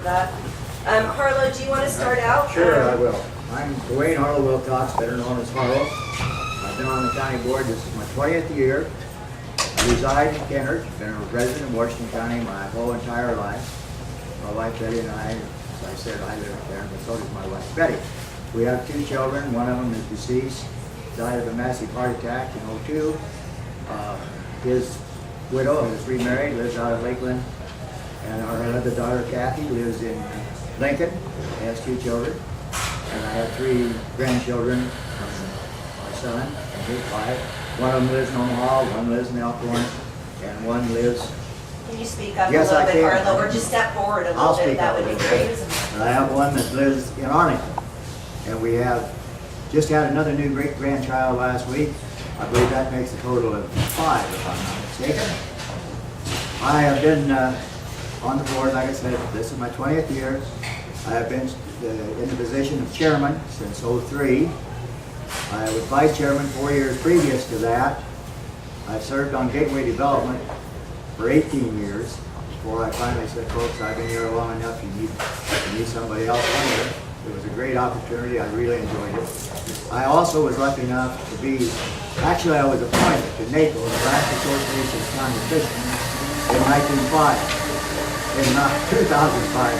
that. Harlo, do you want to start out? Sure, I will. I'm Dwayne Harlo Wilcox, better known as Harlo. I've been on the county board. This is my 20th year. I reside in Kennard. Been a resident of Washington County my whole entire life. My wife Betty and I, as I said, I live in Kennard, but so does my wife Betty. We have 2 children. One of them is deceased, died of a massive heart attack in '02. His widow is remarried, lives out of Lakeland. And our other daughter, Kathy, lives in Lincoln, has 2 children. And I have 3 grandchildren from my son and his wife. One of them lives in Omaha, one lives in Elkhorn, and one lives... Can you speak up Yes, a little I bit, can. Harlo, or just step forward a little bit? That would be great. And I have one that lives in Arlington. And we have just had another new great-grandchild last week. I believe that makes a total of 5, if I'm not mistaken. I have been on the board, like I said, this is my 20th year. I have been in the position of chairman since '03. I was vice chairman 4 years previous to that. I served on Gateway Development for 18 years before I finally said, folks, I've been here long enough, you need somebody else on here. It was a great opportunity, I really enjoyed it. I also was lucky enough to be, actually I was appointed to NACO, the Alaska Association of County Officials, in 1905. In 2005,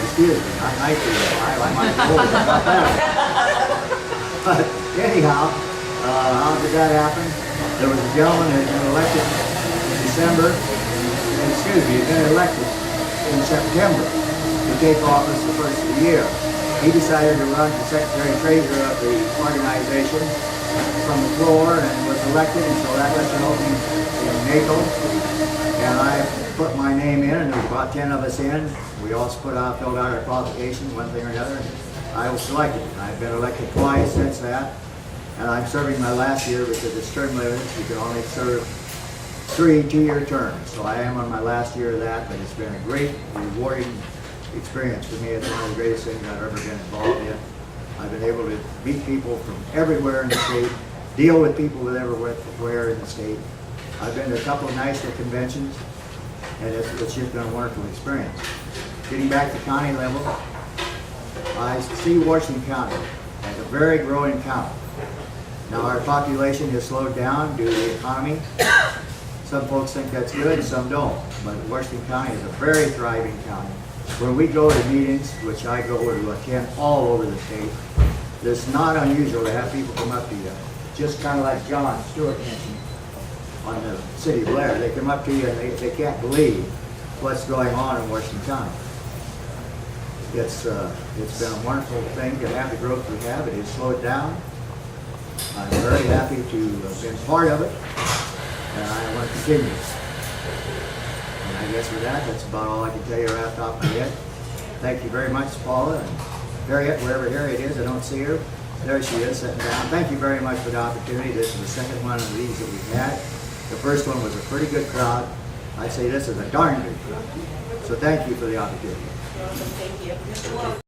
excuse me, not 1905, I might be older about that. But anyhow, how did that happen? There was a gentleman who had been elected in December, he'd been elected in September to take office the first of the year. He decided to run for secretary-treasurer of the organization from the floor and was elected, and so that left an opening in NACO. And I put my name in, and there was about 10 of us in. We all filled out our qualifications, one thing or another, and I was selected. I've been elected twice since that, and I'm serving my last year because it's term limited. You can only serve 3 2-year terms. So I am on my last year of that, but it's been a great, rewarding experience for me. It's one of the greatest things I've ever been involved in. I've been able to meet people from everywhere in the state, deal with people that everywhere in the state. I've been to a couple of national conventions, and it's just been a wonderful experience. Getting back to county level, I see Washington County as a very growing county. Now our population has slowed down due to the economy. Some folks think that's good, some don't. But Washington County is a very thriving county. When we go to meetings, which I go to attend all over the state, it's not unusual to have people come up to you, just kind of like John Stewart mentioned on the city of Blair. They come up to you and they can't believe what's going on in Washington County. It's been a wonderful thing to have the growth we have. It has slowed down. I'm very happy to have been part of it, and I want to continue. And I guess with that, that's about all I can tell you right off the top of my head. Thank you very much, Paula, and Harriet, wherever Harriet is. I don't see her. There she is, sitting down. Thank you very much for the opportunity. This is the second one of these that we've had. The first one was a pretty good crowd. I'd say this is a darn good crowd. So thank you for the opportunity. Awesome, thank you.